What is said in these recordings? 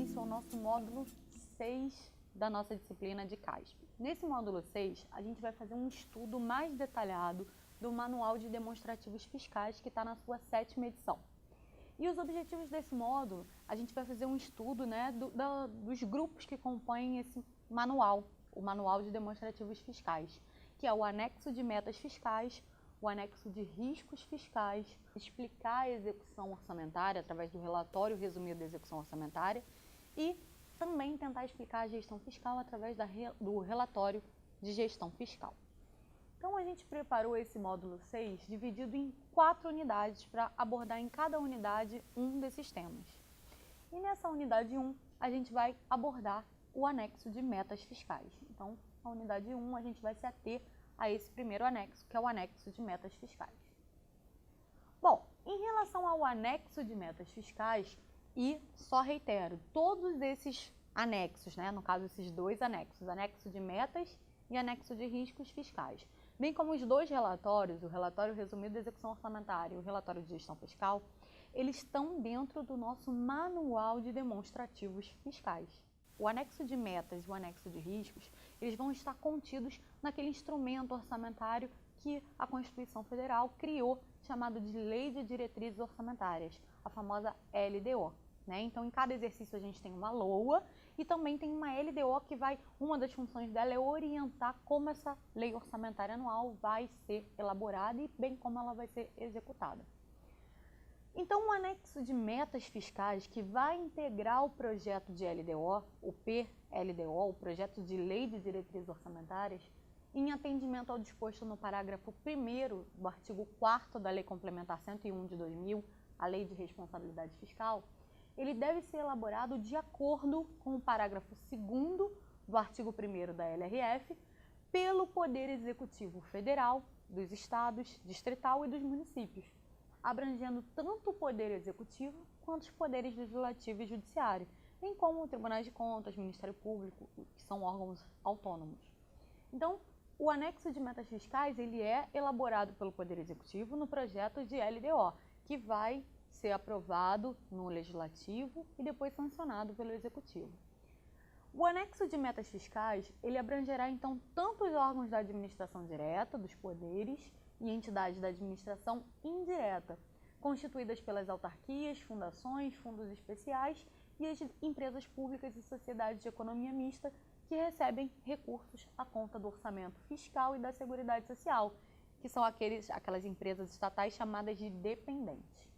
início ao nosso módulo 6 da nossa disciplina de CASP. Nesse módulo 6, a gente vai fazer um estudo mais detalhado do Manual de Demonstrativos Fiscais, que está na sua 7ª edição. E os objetivos desse módulo, a gente vai fazer um estudo, né, dos grupos que compõem esse manual, o Manual de Demonstrativos Fiscais, que é o anexo de metas fiscais, o anexo de riscos fiscais, explicar a execução orçamentária através do relatório resumido da execução orçamentária e também tentar explicar a gestão fiscal através do relatório de gestão fiscal. Então, a gente preparou esse módulo 6 dividido em 4 unidades para abordar em cada unidade um desses temas. E nessa unidade 1, a gente vai abordar o anexo de metas fiscais. Então, na unidade 1, a gente vai se ater a esse primeiro anexo, que é o anexo de metas fiscais. Bom, em relação ao anexo de metas fiscais, e só reitero, todos esses anexos, né, no caso esses dois anexos, anexo de metas e anexo de riscos fiscais, bem como os dois relatórios, o relatório resumido da execução orçamentária e o relatório de gestão fiscal, eles estão dentro do nosso manual de demonstrativos fiscais. O anexo de metas e o anexo de riscos, eles vão estar contidos naquele instrumento orçamentário que a Constituição Federal criou, chamado de Lei de Diretrizes Orçamentárias, a famosa LDO. Né? Então, em cada exercício a gente tem uma LOA e também tem uma LDO que uma das funções dela é orientar como essa lei orçamentária anual vai ser elaborada e bem como ela vai ser executada. Então, o anexo de metas fiscais que vai integrar o projeto de LDO, o PLDO, o projeto de Lei de Diretrizes Orçamentárias, em atendimento ao disposto no parágrafo 1º do artigo 4º da Lei Complementar 101 de 2000, a Lei de Responsabilidade Fiscal, ele deve ser elaborado de acordo com o parágrafo 2º do artigo 1º da LRF, pelo Poder Executivo Federal, dos Estados, Distrital e dos municípios, abrangendo tanto o Poder Executivo quanto os poderes Legislativo e Judiciário, bem como tribunais de contas, Ministério Público, que são órgãos autônomos. Então, o anexo de metas fiscais ele é elaborado pelo Poder Executivo no projeto de LDO, que vai ser aprovado no Legislativo e depois sancionado pelo Executivo. O anexo de metas fiscais, ele abrangerá então tanto os órgãos da administração direta, dos poderes e entidades da administração indireta, constituídas pelas autarquias, fundações, fundos especiais e as empresas públicas e sociedades de economia mista que recebem recursos à conta do orçamento fiscal e da Seguridade Social, que são aquelas empresas estatais chamadas de dependentes.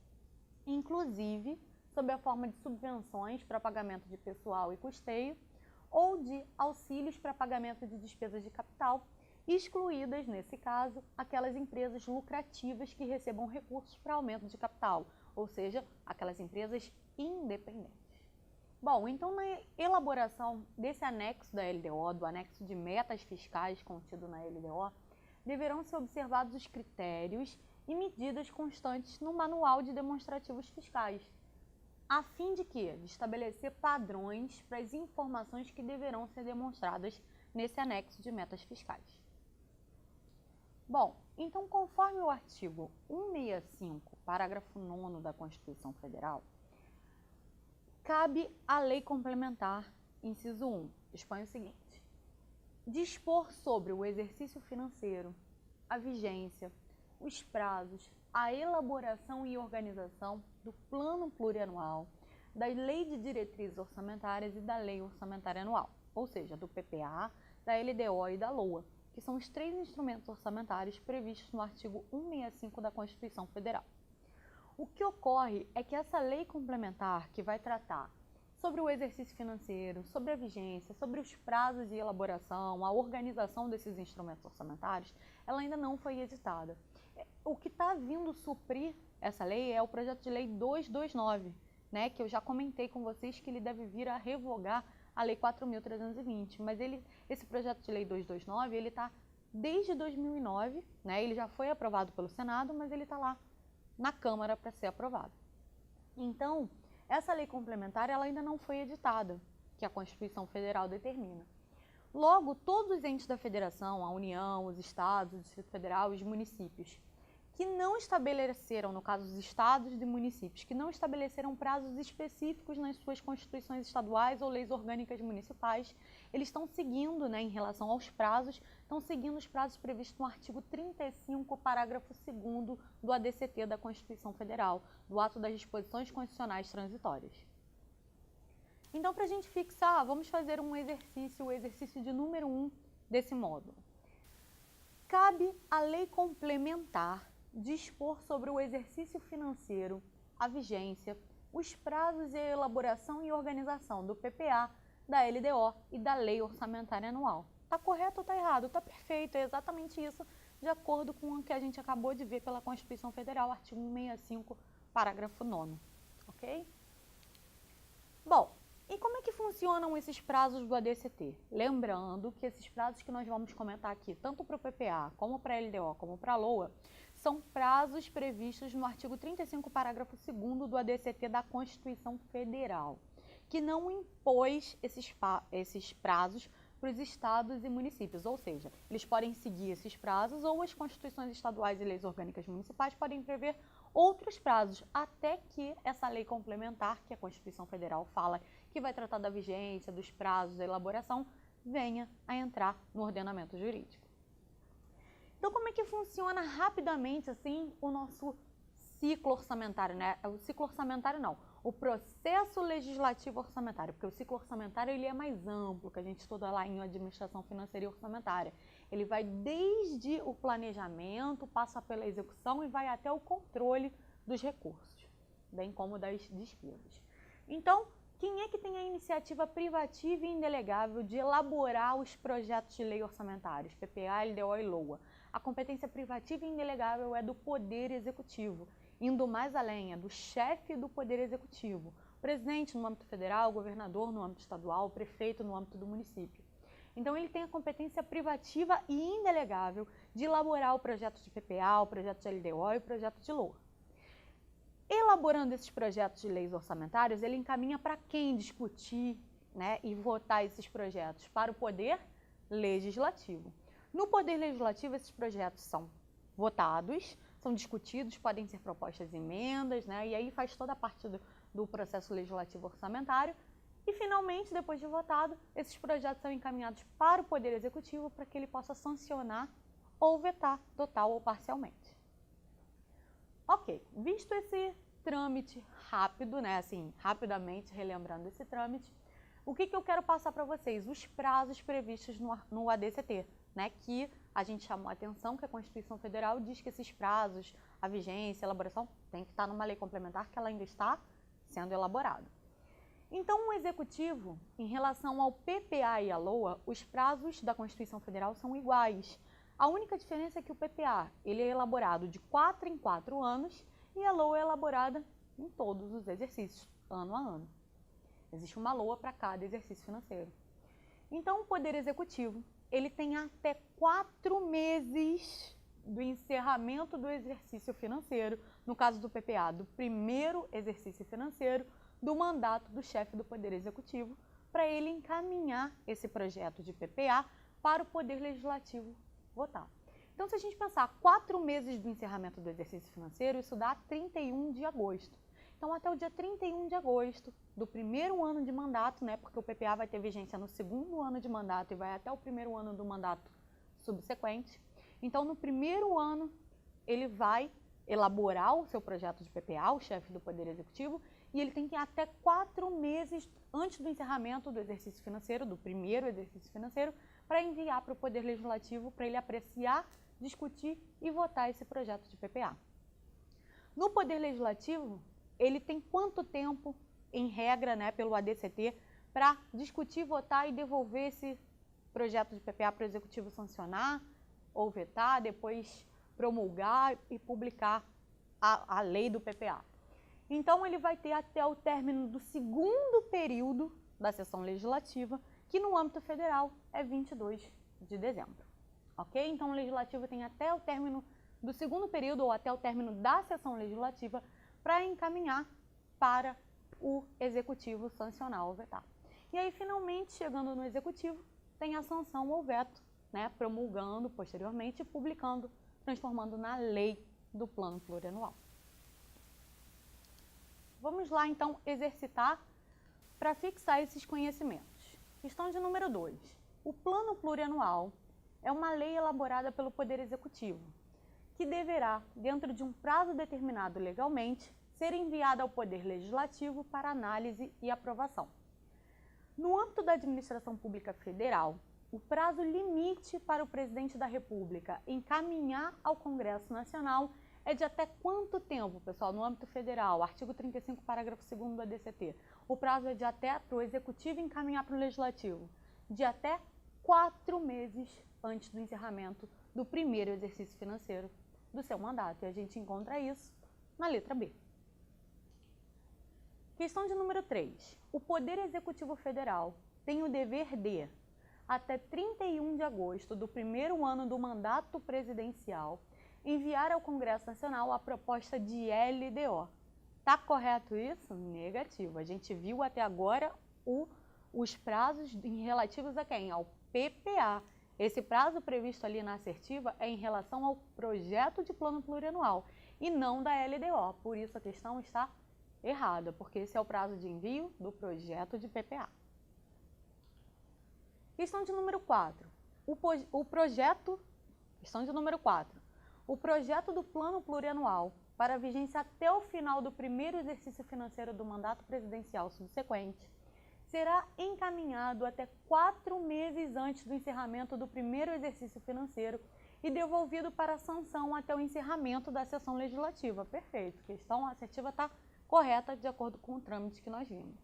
Inclusive, sob a forma de subvenções para pagamento de pessoal e custeio, ou de auxílios para pagamento de despesas de capital, excluídas, nesse caso, aquelas empresas lucrativas que recebam recursos para aumento de capital, ou seja, aquelas empresas independentes. Bom, então na elaboração desse anexo da LDO, do anexo de metas fiscais contido na LDO, deverão ser observados os critérios e medidas constantes no Manual de Demonstrativos Fiscais, a fim de quê? De estabelecer padrões para as informações que deverão ser demonstradas nesse anexo de metas fiscais. Bom, então conforme o artigo 165, parágrafo 9º da Constituição Federal, cabe à Lei Complementar, inciso 1, expõe o seguinte: dispor sobre o exercício financeiro, a vigência, os prazos, a elaboração e organização do Plano Plurianual, da Lei de Diretrizes Orçamentárias e da Lei Orçamentária Anual, ou seja, do PPA, da LDO e da LOA, que são os 3 instrumentos orçamentários previstos no artigo 165 da Constituição Federal. O que ocorre é que essa lei complementar, que vai tratar sobre o exercício financeiro, sobre a vigência, sobre os prazos de elaboração, a organização desses instrumentos orçamentários, ela ainda não foi editada. O que está vindo suprir essa lei é o projeto de lei 229, né, que eu já comentei com vocês que ele deve vir a revogar a lei 4.320, mas esse projeto de lei 229, ele está desde 2009, né, ele já foi aprovado pelo Senado, mas ele está lá na Câmara para ser aprovado. Então, essa lei complementar ela ainda não foi editada, que a Constituição Federal determina. Logo, todos os entes da Federação, a União, os Estados, o Distrito Federal e os municípios, que não estabeleceram, no caso dos estados e municípios, que não estabeleceram prazos específicos nas suas constituições estaduais ou leis orgânicas municipais, eles estão seguindo, né, em relação aos prazos, estão seguindo os prazos previstos no artigo 35, parágrafo 2º do ADCT da Constituição Federal, do Ato das Disposições Constitucionais Transitórias. Então, para a gente fixar, vamos fazer um exercício, o exercício de número 1 desse módulo. Cabe à lei complementar dispor sobre o exercício financeiro, a vigência, os prazos e a elaboração e organização do PPA, da LDO e da Lei Orçamentária Anual. Está correto ou está errado? Está perfeito, é exatamente isso, de acordo com o que a gente acabou de ver pela Constituição Federal, artigo 165, parágrafo 9º, ok? Bom, e como é que funcionam esses prazos do ADCT? Lembrando que esses prazos que nós vamos comentar aqui, tanto para o PPA, como para a LDO, como para a LOA, são prazos previstos no artigo 35, parágrafo 2º do ADCT da Constituição Federal, que não impôs esses prazos para os estados e municípios, ou seja, eles podem seguir esses prazos ou as constituições estaduais e leis orgânicas municipais podem prever outros prazos, até que essa lei complementar, que a Constituição Federal fala que vai tratar da vigência, dos prazos, da elaboração, venha a entrar no ordenamento jurídico. Então, como é que funciona rapidamente, assim, o nosso ciclo orçamentário, né? O ciclo orçamentário não, o processo legislativo orçamentário, porque o ciclo orçamentário ele é mais amplo, que a gente estuda lá em administração financeira e orçamentária. Ele vai desde o planejamento, passa pela execução e vai até o controle dos recursos, bem como das despesas. Então, quem é que tem a iniciativa privativa e indelegável de elaborar os projetos de lei orçamentários, PPA, LDO e LOA? A competência privativa e indelegável é do Poder Executivo, indo mais além, é do chefe do Poder Executivo, presidente no âmbito federal, governador no âmbito estadual, prefeito no âmbito do município. Então, ele tem a competência privativa e indelegável de elaborar o projeto de PPA, o projeto de LDO e o projeto de LOA. Elaborando esses projetos de leis orçamentários, ele encaminha para quem discutir, né, e votar esses projetos? Para o Poder Legislativo. No Poder Legislativo, esses projetos são votados, são discutidos, podem ser propostas emendas, né, e aí faz toda a parte do processo legislativo orçamentário. E, finalmente, depois de votado, esses projetos são encaminhados para o Poder Executivo para que ele possa sancionar ou vetar total ou parcialmente. Ok, visto esse trâmite rápido, né, assim, rapidamente relembrando esse trâmite, o que eu quero passar para vocês? Os prazos previstos no ADCT, né, que a gente chamou a atenção que a Constituição Federal diz que esses prazos, a vigência, a elaboração, tem que estar numa lei complementar que ela ainda está sendo elaborada. Então, o Executivo, em relação ao PPA e à LOA, os prazos da Constituição Federal são iguais. A única diferença é que o PPA ele é elaborado de 4 em 4 anos e a LOA é elaborada em todos os exercícios, ano a ano. Existe uma LOA para cada exercício financeiro. Então, o Poder Executivo ele tem até 4 meses do encerramento do exercício financeiro, no caso do PPA, do primeiro exercício financeiro, do mandato do chefe do Poder Executivo, para ele encaminhar esse projeto de PPA para o Poder Legislativo votar. Então, se a gente pensar 4 meses do encerramento do exercício financeiro, isso dá 31 de agosto. Então, até o dia 31 de agosto do primeiro ano de mandato, né, porque o PPA vai ter vigência no segundo ano de mandato e vai até o primeiro ano do mandato subsequente. Então, no primeiro ano, ele vai elaborar o seu projeto de PPA, o chefe do Poder Executivo, e ele tem que ir até 4 meses antes do encerramento do exercício financeiro, do primeiro exercício financeiro, para enviar para o Poder Legislativo para ele apreciar, discutir e votar esse projeto de PPA. No Poder Legislativo, ele tem quanto tempo, em regra, né, pelo ADCT, para discutir, votar e devolver esse projeto de PPA para o Executivo sancionar ou vetar, depois promulgar e publicar a lei do PPA. Então, ele vai ter até o término do segundo período da sessão legislativa, que no âmbito federal é 22 de dezembro. Ok? Então, o Legislativo tem até o término do segundo período ou até o término da sessão legislativa para encaminhar para o Executivo sancionar ou vetar. E aí, finalmente, chegando no Executivo, tem a sanção ou veto, né, promulgando posteriormente e publicando, transformando na lei do Plano Plurianual. Vamos lá, então, exercitar para fixar esses conhecimentos. Questão de número 2. O Plano Plurianual é uma lei elaborada pelo Poder Executivo, que deverá, dentro de um prazo determinado legalmente, ser enviada ao Poder Legislativo para análise e aprovação. No âmbito da administração pública federal, o prazo limite para o Presidente da República encaminhar ao Congresso Nacional é de até quanto tempo, pessoal? No âmbito federal, artigo 35, parágrafo 2º do ADCT. O prazo é de até para o Executivo encaminhar para o Legislativo, de até 4 meses antes do encerramento do primeiro exercício financeiro do seu mandato. E a gente encontra isso na letra B. Questão de número 3. O Poder Executivo Federal tem o dever de, até 31 de agosto do primeiro ano do mandato presidencial, enviar ao Congresso Nacional a proposta de LDO. Tá correto isso? Negativo. A gente viu até agora os prazos relativos a quem? Ao PPA. Esse prazo previsto ali na assertiva é em relação ao projeto de plano plurianual e não da LDO. Por isso a questão está errada, porque esse é o prazo de envio do projeto de PPA. Questão de número 4. Questão de número 4. O projeto do plano plurianual para vigência até o final do primeiro exercício financeiro do mandato presidencial subsequente será encaminhado até 4 meses antes do encerramento do primeiro exercício financeiro e devolvido para a sanção até o encerramento da sessão legislativa. Perfeito. Questão assertiva está correta de acordo com o trâmite que nós vimos.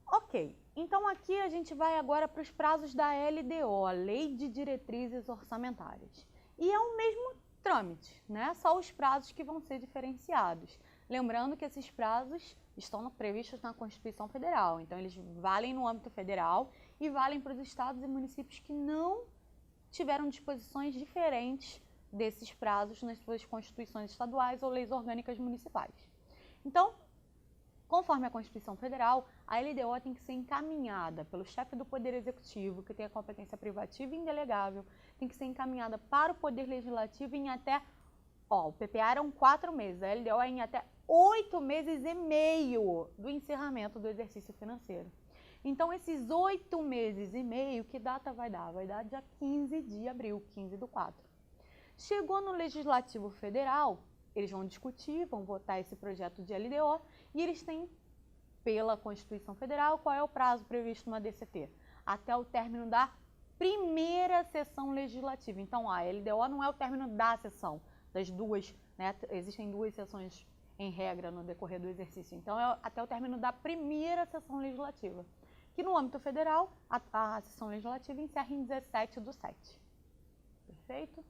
Ok, então aqui a gente vai agora para os prazos da LDO, a Lei de Diretrizes Orçamentárias. E é o mesmo trâmite, né? Só os prazos que vão ser diferenciados. Lembrando que esses prazos estão previstos na Constituição Federal, então eles valem no âmbito federal e valem para os estados e municípios que não tiveram disposições diferentes desses prazos nas suas constituições estaduais ou leis orgânicas municipais. Então, conforme a Constituição Federal, a LDO tem que ser encaminhada pelo chefe do Poder Executivo, que tem a competência privativa e indelegável, tem que ser encaminhada para o Poder Legislativo em até, o PPA eram 4 meses, a LDO é em até 8 meses e meio do encerramento do exercício financeiro. Então, esses 8 meses e meio, que data vai dar? Vai dar dia 15 de abril, 15/4. Chegou no Legislativo Federal, eles vão discutir, vão votar esse projeto de LDO e eles têm, pela Constituição Federal, qual é o prazo previsto no ADCT? Até o término da primeira sessão legislativa. Então, a LDO não é o término da sessão, das duas, né? Existem 2 sessões em regra no decorrer do exercício. Então, é até o término da primeira sessão legislativa. Que no âmbito federal, a sessão legislativa encerra em 17/7. Perfeito?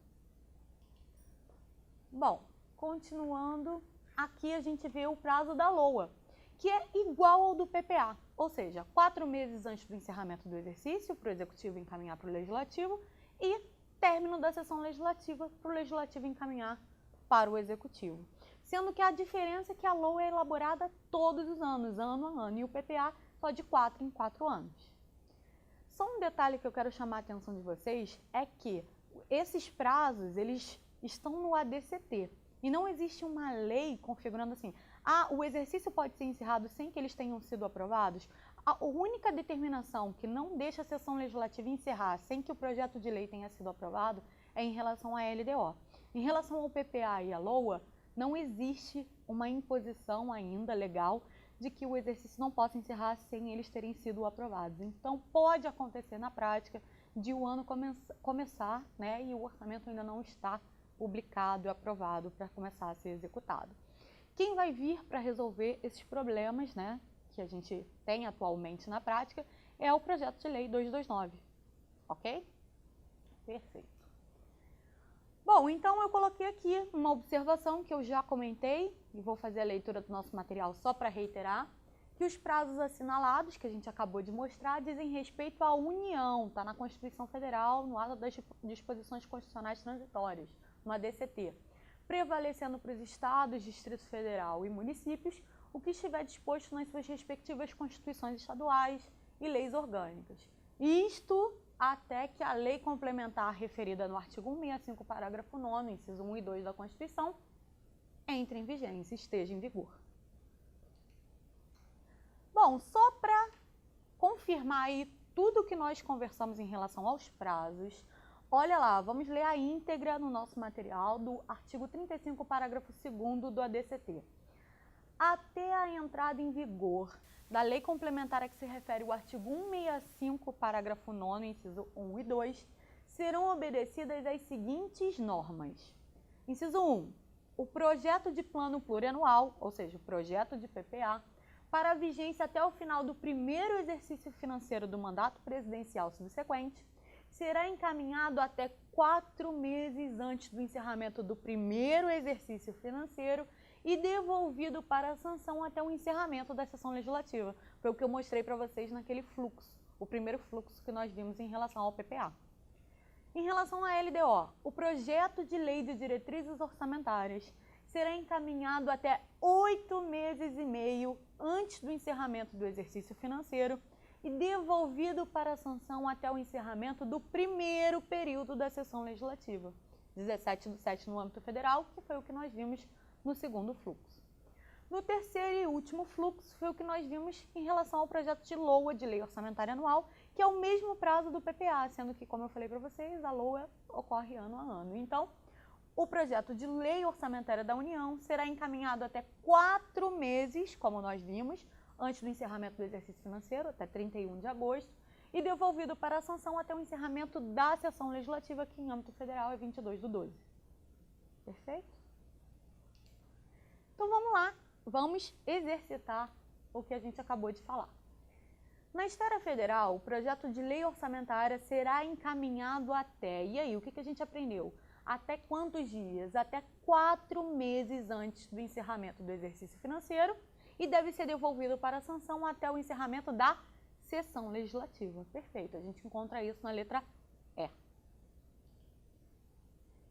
Bom, continuando, aqui a gente vê o prazo da LOA, que é igual ao do PPA, ou seja, 4 meses antes do encerramento do exercício, para o Executivo encaminhar para o Legislativo, e término da sessão legislativa, para o Legislativo encaminhar para o Executivo. Sendo que a diferença é que a LOA é elaborada todos os anos, ano a ano, e o PPA só de 4 em 4 anos. Só um detalhe que eu quero chamar a atenção de vocês é que esses prazos, eles estão no ADCT. E não existe uma lei configurando assim, o exercício pode ser encerrado sem que eles tenham sido aprovados. A única determinação que não deixa a sessão legislativa encerrar sem que o projeto de lei tenha sido aprovado é em relação à LDO. Em relação ao PPA e à LOA, não existe uma imposição ainda legal de que o exercício não possa encerrar sem eles terem sido aprovados. Então, pode acontecer na prática de o ano começar, né, e o orçamento ainda não está publicado e aprovado para começar a ser executado. Quem vai vir para resolver esses problemas, né, que a gente tem atualmente na prática, é o projeto de lei 229, ok? Perfeito. Bom, então eu coloquei aqui uma observação que eu já comentei, e vou fazer a leitura do nosso material só para reiterar, que os prazos assinalados, que a gente acabou de mostrar, dizem respeito à União, está na Constituição Federal, no ato das disposições constitucionais transitórias, no ADCT, prevalecendo para os estados, Distrito Federal e municípios o que estiver disposto nas suas respectivas constituições estaduais e leis orgânicas. Isto até que a lei complementar referida no artigo 165, parágrafo 9º, inciso 1 e 2 da Constituição, entre em vigência, esteja em vigor. Bom, só para confirmar aí tudo que nós conversamos em relação aos prazos, olha lá, vamos ler a íntegra no nosso material do artigo 35, parágrafo 2º do ADCT. Até a entrada em vigor da lei complementar a que se refere o artigo 165, parágrafo 9º, inciso 1 e 2, serão obedecidas as seguintes normas. Inciso 1. O projeto de plano plurianual, ou seja, o projeto de PPA, para a vigência até o final do primeiro exercício financeiro do mandato presidencial subsequente, será encaminhado até 4 meses antes do encerramento do primeiro exercício financeiro e devolvido para a sanção até o encerramento da sessão legislativa. Foi o que eu mostrei para vocês naquele fluxo, o primeiro fluxo que nós vimos em relação ao PPA. Em relação à LDO, o projeto de lei de diretrizes orçamentárias será encaminhado até 8 meses e meio antes do encerramento do exercício financeiro e devolvido para a sanção até o encerramento do primeiro período da sessão legislativa, 17/7 no âmbito federal, que foi o que nós vimos no segundo fluxo. No terceiro e último fluxo foi o que nós vimos em relação ao projeto de LOA, de Lei Orçamentária Anual, que é o mesmo prazo do PPA, sendo que, como eu falei para vocês, a LOA ocorre ano a ano. Então, o projeto de Lei Orçamentária da União será encaminhado até 4 meses, como nós vimos, antes do encerramento do exercício financeiro, até 31 de agosto, e devolvido para a sanção até o encerramento da sessão legislativa, que em âmbito federal é 22/12. Perfeito? Então vamos lá, vamos exercitar o que a gente acabou de falar. Na esfera federal, o projeto de lei orçamentária será encaminhado até, e aí, o que a gente aprendeu? Até quantos dias? Até 4 meses antes do encerramento do exercício financeiro e deve ser devolvido para a sanção até o encerramento da sessão legislativa. Perfeito, a gente encontra isso na letra E.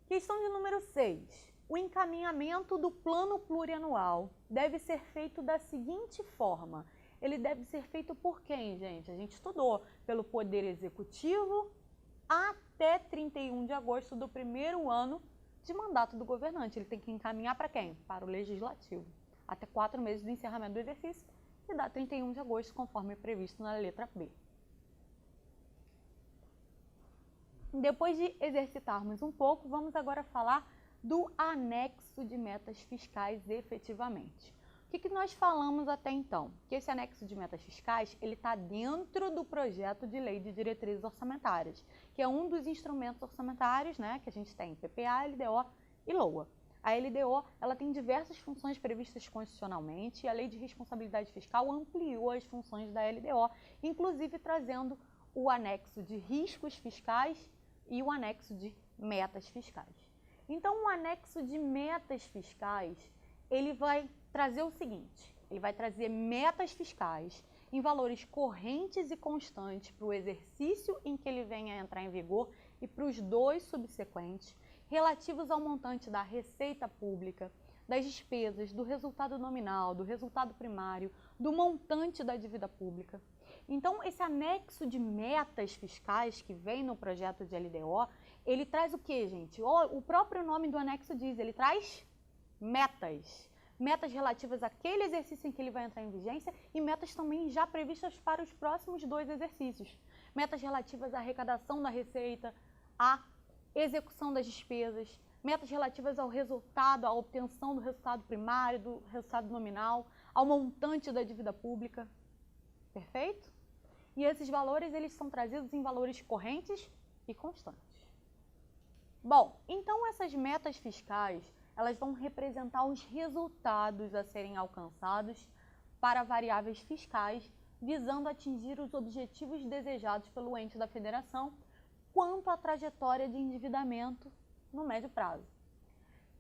Questão de número 6. O encaminhamento do plano plurianual deve ser feito da seguinte forma. Ele deve ser feito por quem, gente? A gente estudou pelo Poder Executivo até 31 de agosto do primeiro ano de mandato do governante. Ele tem que encaminhar para quem? Para o Legislativo. Até 4 meses do encerramento do exercício e dá 31 de agosto, conforme previsto na letra B. Depois de exercitarmos um pouco, vamos agora falar do anexo de metas fiscais efetivamente. O que nós falamos até então? Que esse anexo de metas fiscais, ele está dentro do projeto de lei de diretrizes orçamentárias, que é um dos instrumentos orçamentários, né, que a gente tem PPA, LDO e LOA. A LDO, ela tem diversas funções previstas constitucionalmente e a Lei de Responsabilidade Fiscal ampliou as funções da LDO, inclusive trazendo o anexo de riscos fiscais e o anexo de metas fiscais. Então, o anexo de metas fiscais, ele vai trazer o seguinte, ele vai trazer metas fiscais em valores correntes e constantes para o exercício em que ele venha a entrar em vigor e para os 2 subsequentes, relativos ao montante da receita pública, das despesas, do resultado nominal, do resultado primário, do montante da dívida pública. Então, esse anexo de metas fiscais que vem no projeto de LDO, ele traz o que, gente? O próprio nome do anexo diz, ele traz metas. Metas relativas àquele exercício em que ele vai entrar em vigência e metas também já previstas para os próximos 2 exercícios. Metas relativas à arrecadação da receita, à execução das despesas, metas relativas ao resultado, à obtenção do resultado primário, do resultado nominal, ao montante da dívida pública. Perfeito? E esses valores, eles são trazidos em valores correntes e constantes. Bom, então essas metas fiscais, elas vão representar os resultados a serem alcançados para variáveis fiscais, visando atingir os objetivos desejados pelo ente da federação quanto à trajetória de endividamento no médio prazo.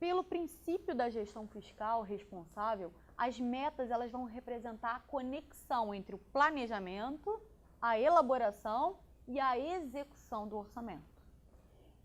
Pelo princípio da gestão fiscal responsável, as metas elas vão representar a conexão entre o planejamento, a elaboração e a execução do orçamento.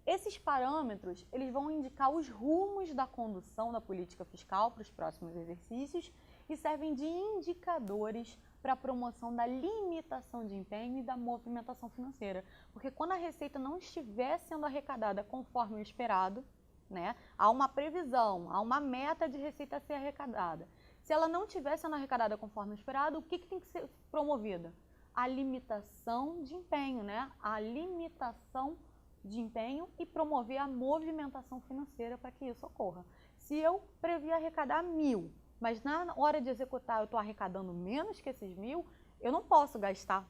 Esses parâmetros eles vão indicar os rumos da condução da política fiscal para os próximos exercícios e servem de indicadores para a promoção da limitação de empenho e da movimentação financeira. Porque quando a receita não estiver sendo arrecadada conforme o esperado, né, há uma previsão, há uma meta de receita a ser arrecadada. Se ela não estiver sendo arrecadada conforme o esperado, o que tem que ser promovido? A limitação de empenho, né? A limitação de empenho e promover a movimentação financeira para que isso ocorra. Se eu previ arrecadar 1.000, mas na hora de executar eu estou arrecadando menos que esses 1.000, eu não posso gastar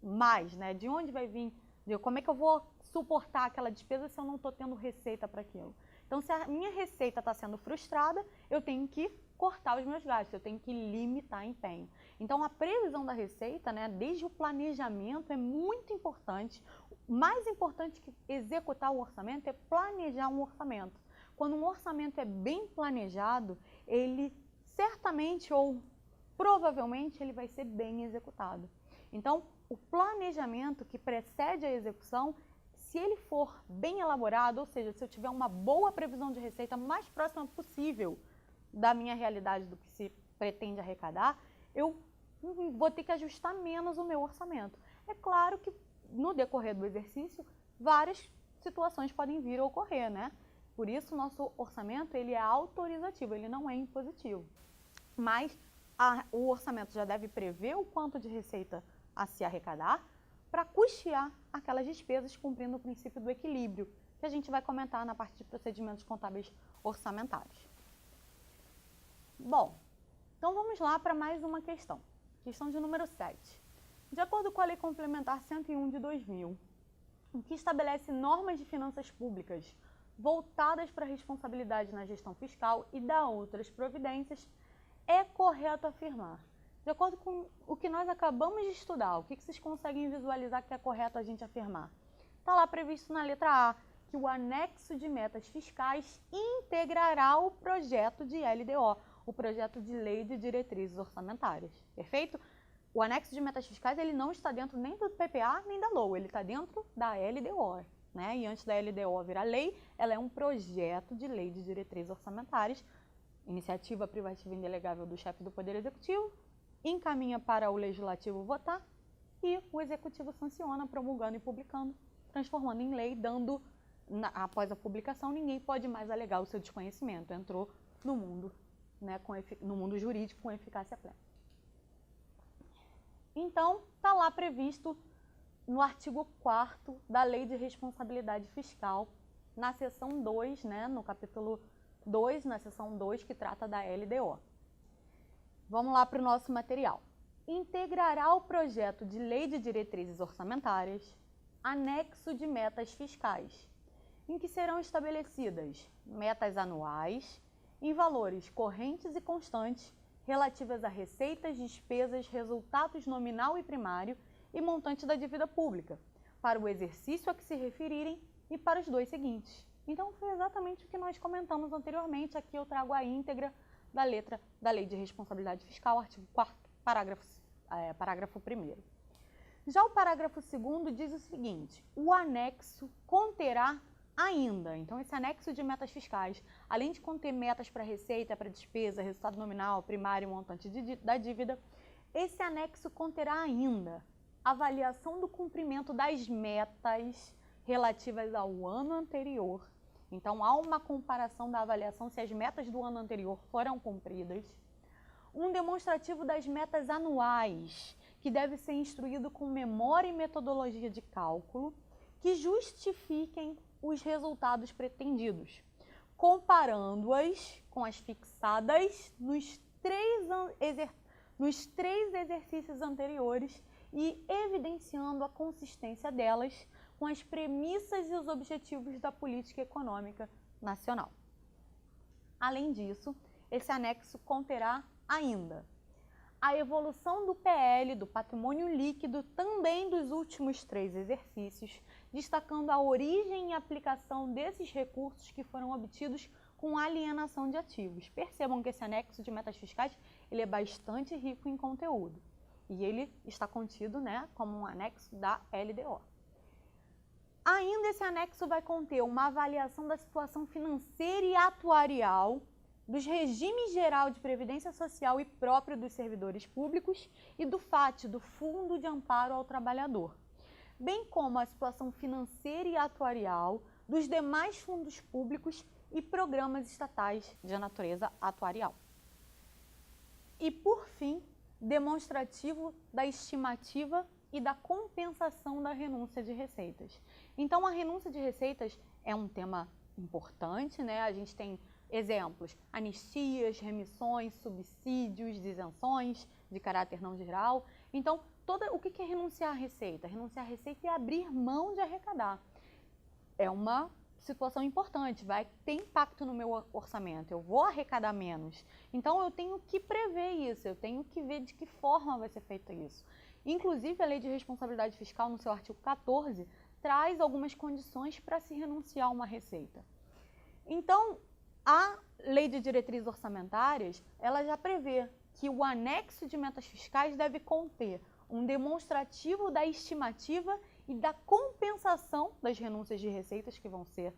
mais, né? De onde vai vir? Como é que eu vou suportar aquela despesa se eu não estou tendo receita para aquilo? Então, se a minha receita está sendo frustrada, eu tenho que cortar os meus gastos, eu tenho que limitar empenho. Então, a previsão da receita, né, desde o planejamento, é muito importante. Mais importante que executar o orçamento é planejar um orçamento. Quando um orçamento é bem planejado, ele certamente ou provavelmente ele vai ser bem executado. Então, o planejamento que precede a execução, se ele for bem elaborado, ou seja, se eu tiver uma boa previsão de receita mais próxima possível da minha realidade, do que se pretende arrecadar, eu vou ter que ajustar menos o meu orçamento. É claro que no decorrer do exercício, várias situações podem vir a ocorrer, né? Por isso, nosso orçamento ele é autorizativo, ele não é impositivo. Mas o orçamento já deve prever o quanto de receita a se arrecadar para custear aquelas despesas cumprindo o princípio do equilíbrio, que a gente vai comentar na parte de procedimentos contábeis orçamentários. Bom, então vamos lá para mais uma questão. Questão de número 7. De acordo com a Lei Complementar 101 de 2000, que estabelece normas de finanças públicas voltadas para a responsabilidade na gestão fiscal e dá outras providências, é correto afirmar, de acordo com o que nós acabamos de estudar, o que vocês conseguem visualizar que é correto a gente afirmar? Está lá previsto na letra A, que o anexo de metas fiscais integrará o projeto de LDO, o projeto de Lei de Diretrizes Orçamentárias, perfeito? O anexo de metas fiscais ele não está dentro nem do PPA nem da LOA, ele está dentro da LDO, né? E antes da LDO virar lei, ela é um projeto de Lei de Diretrizes Orçamentárias, iniciativa privativa indelegável do chefe do Poder Executivo, encaminha para o Legislativo votar e o Executivo sanciona, promulgando e publicando, transformando em lei, dando, após a publicação, ninguém pode mais alegar o seu desconhecimento, entrou no mundo, né, no mundo jurídico com eficácia plena. Então, está lá previsto no artigo 4º da Lei de Responsabilidade Fiscal, na seção 2, né, no capítulo 2, na seção 2, que trata da LDO. Vamos lá para o nosso material. Integrará o projeto de Lei de Diretrizes Orçamentárias, anexo de metas fiscais, em que serão estabelecidas metas anuais em valores correntes e constantes relativas a receitas, despesas, resultados nominal e primário e montante da dívida pública, para o exercício a que se referirem e para os dois seguintes. Então, foi exatamente o que nós comentamos anteriormente. Aqui eu trago a íntegra da letra da Lei de Responsabilidade Fiscal, artigo 4º, parágrafo 1º. Já o parágrafo 2º diz o seguinte: o anexo conterá ainda, então esse anexo de metas fiscais, além de conter metas para receita, para despesa, resultado nominal, primário e montante da dívida, esse anexo conterá ainda avaliação do cumprimento das metas relativas ao ano anterior. Então, há uma comparação da avaliação se as metas do ano anterior foram cumpridas. Um demonstrativo das metas anuais, que deve ser instruído com memória e metodologia de cálculo, que justifiquem os resultados pretendidos, comparando-as com as fixadas nos três exercícios anteriores e evidenciando a consistência delas com as premissas e os objetivos da política econômica nacional. Além disso, esse anexo conterá ainda a evolução do PL, do patrimônio líquido, também dos últimos 3 exercícios, destacando a origem e aplicação desses recursos que foram obtidos com alienação de ativos. Percebam que esse anexo de metas fiscais ele é bastante rico em conteúdo e ele está contido, né, como um anexo da LDO. Ainda esse anexo vai conter uma avaliação da situação financeira e atuarial dos regimes geral de previdência social e próprio dos servidores públicos e do FAT, do Fundo de Amparo ao Trabalhador, bem como a situação financeira e atuarial dos demais fundos públicos e programas estatais de natureza atuarial. E, por fim, demonstrativo da estimativa e da compensação da renúncia de receitas. Então, a renúncia de receitas é um tema importante, né? A gente tem exemplos: anistias, remissões, subsídios, isenções de caráter não geral. Então, o que é renunciar à receita? Renunciar à receita é abrir mão de arrecadar. É uma situação importante, vai ter impacto no meu orçamento, eu vou arrecadar menos. Então, eu tenho que prever isso, eu tenho que ver de que forma vai ser feito isso. Inclusive, a Lei de Responsabilidade Fiscal, no seu artigo 14, traz algumas condições para se renunciar a uma receita. Então, a Lei de Diretrizes Orçamentárias, ela já prevê que o anexo de metas fiscais deve conter um demonstrativo da estimativa e da compensação das renúncias de receitas que vão ser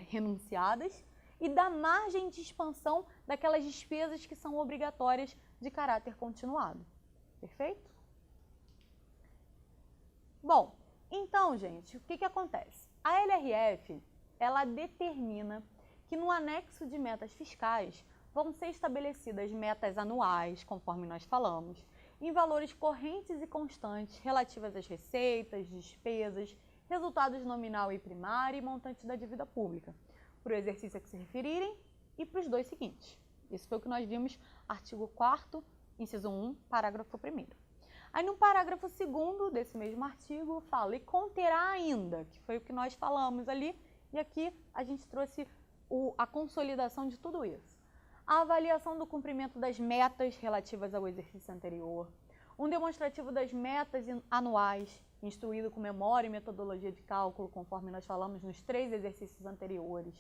renunciadas e da margem de expansão daquelas despesas que são obrigatórias de caráter continuado. Perfeito? Bom, então, gente, o que acontece? A LRF, ela determina que no anexo de metas fiscais vão ser estabelecidas metas anuais, conforme nós falamos, em valores correntes e constantes relativas às receitas, despesas, resultados nominal e primário e montante da dívida pública, para o exercício a que se referirem e para os dois seguintes. Isso foi o que nós vimos, artigo 4º, inciso 1, parágrafo 1º. Aí no parágrafo 2º desse mesmo artigo fala, e conterá ainda, que foi o que nós falamos ali, e aqui a gente trouxe a consolidação de tudo isso. A avaliação do cumprimento das metas relativas ao exercício anterior, um demonstrativo das metas anuais, instruído com memória e metodologia de cálculo, conforme nós falamos nos 3 exercícios anteriores,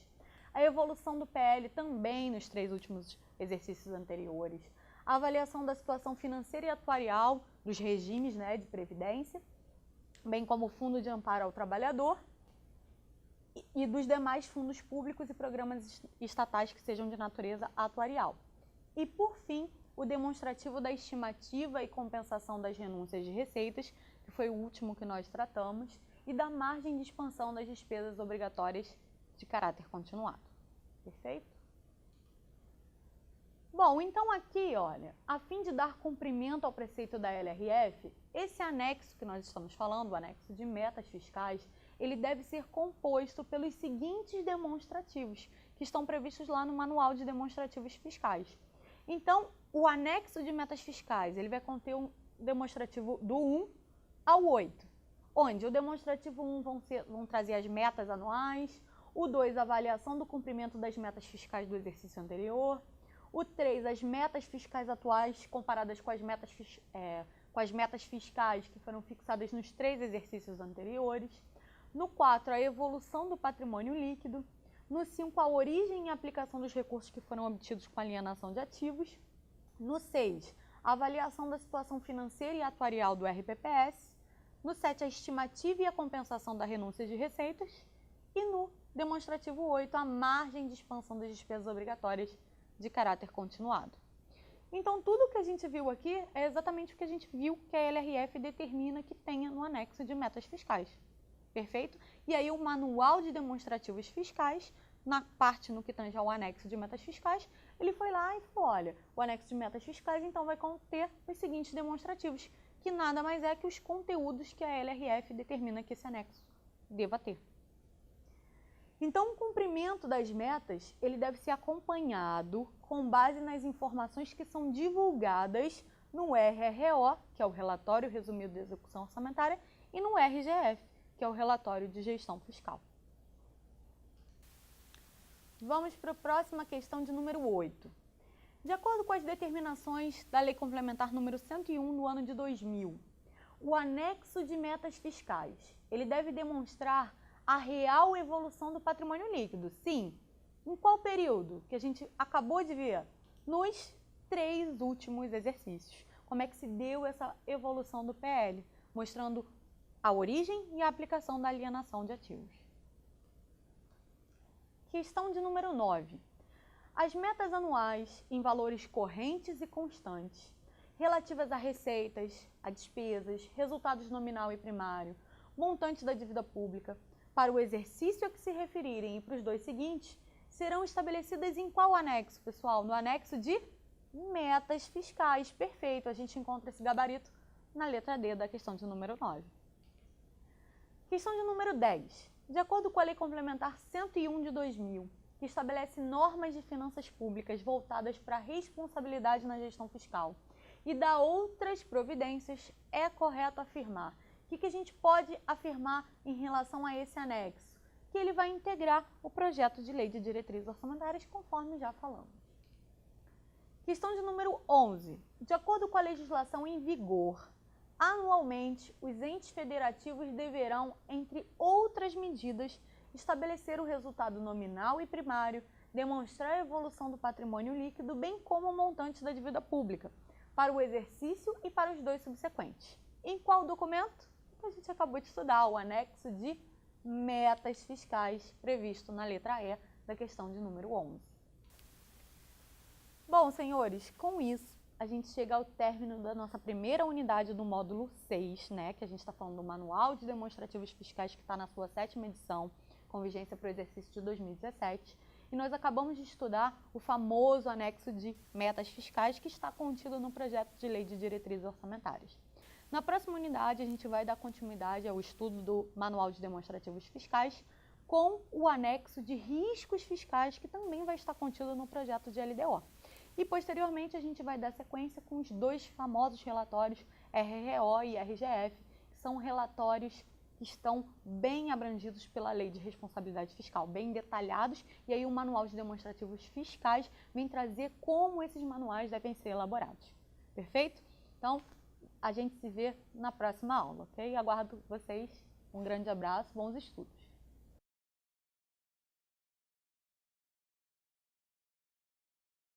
a evolução do PL também nos 3 últimos exercícios anteriores, a avaliação da situação financeira e atuarial dos regimes, né, de previdência, bem como o Fundo de Amparo ao Trabalhador, e dos demais fundos públicos e programas estatais que sejam de natureza atuarial. E, por fim, o demonstrativo da estimativa e compensação das renúncias de receitas, que foi o último que nós tratamos, e da margem de expansão das despesas obrigatórias de caráter continuado. Perfeito? Bom, então aqui, olha, a fim de dar cumprimento ao preceito da LRF, esse anexo que nós estamos falando, o anexo de metas fiscais, ele deve ser composto pelos seguintes demonstrativos, que estão previstos lá no Manual de Demonstrativos Fiscais. Então, o anexo de metas fiscais, ele vai conter um demonstrativo do 1 ao 8, onde o demonstrativo 1 vão trazer as metas anuais, o 2, a avaliação do cumprimento das metas fiscais do exercício anterior, o 3, as metas fiscais atuais comparadas com as metas fiscais que foram fixadas nos 3 exercícios anteriores. No 4, a evolução do patrimônio líquido. No 5, a origem e aplicação dos recursos que foram obtidos com alienação de ativos. No 6, a avaliação da situação financeira e atuarial do RPPS. No 7, a estimativa e a compensação da renúncia de receitas. E no demonstrativo 8, a margem de expansão das despesas obrigatórias de caráter continuado. Então, tudo que a gente viu aqui é exatamente o que a gente viu que a LRF determina que tenha no anexo de metas fiscais. Perfeito? E aí o Manual de Demonstrativos Fiscais, na parte no que tange ao anexo de metas fiscais, ele foi lá e falou, olha, o anexo de metas fiscais então vai conter os seguintes demonstrativos, que nada mais é que os conteúdos que a LRF determina que esse anexo deva ter. Então, o cumprimento das metas, ele deve ser acompanhado com base nas informações que são divulgadas no RRO, que é o Relatório Resumido de Execução Orçamentária, e no RGF, que é o Relatório de Gestão Fiscal. Vamos para a próxima questão de número 8. De acordo com as determinações da Lei Complementar número 101 no ano de 2000, o anexo de metas fiscais, ele deve demonstrar a real evolução do patrimônio líquido. Sim. Em qual período? Que a gente acabou de ver? Nos 3 últimos exercícios. Como é que se deu essa evolução do PL? Mostrando a origem e a aplicação da alienação de ativos. Questão de número 9. As metas anuais em valores correntes e constantes, relativas a receitas, a despesas, resultados nominal e primário, montante da dívida pública, para o exercício a que se referirem e para os dois seguintes, serão estabelecidas em qual anexo, pessoal? No anexo de metas fiscais. Perfeito, a gente encontra esse gabarito na letra D da questão de número 9. Questão de número 10. De acordo com a Lei Complementar 101 de 2000, que estabelece normas de finanças públicas voltadas para a responsabilidade na gestão fiscal e dá outras providências, é correto afirmar. O que a gente pode afirmar em relação a esse anexo? Que ele vai integrar o projeto de lei de diretrizes orçamentárias, conforme já falamos. Questão de número 11. De acordo com a legislação em vigor, anualmente os entes federativos deverão, entre outras medidas, estabelecer o resultado nominal e primário, demonstrar a evolução do patrimônio líquido, bem como o montante da dívida pública, para o exercício e para os dois subsequentes. Em qual documento? Que a gente acabou de estudar, o anexo de metas fiscais, previsto na letra E da questão de número 11. Bom, senhores, com isso, a gente chega ao término da nossa primeira unidade do módulo 6, né, que a gente está falando do Manual de Demonstrativos Fiscais, que está na sua 7ª edição, com vigência para o exercício de 2017, e nós acabamos de estudar o famoso anexo de metas fiscais que está contido no projeto de lei de diretrizes orçamentárias. Na próxima unidade, a gente vai dar continuidade ao estudo do Manual de Demonstrativos Fiscais com o anexo de riscos fiscais, que também vai estar contido no projeto de LDO. E, posteriormente, a gente vai dar sequência com os dois famosos relatórios RRO e RGF, que são relatórios que estão bem abrangidos pela Lei de Responsabilidade Fiscal, bem detalhados, e aí o Manual de Demonstrativos Fiscais vem trazer como esses manuais devem ser elaborados. Perfeito? Então, a gente se vê na próxima aula, ok? Aguardo vocês. Um grande abraço, bons estudos!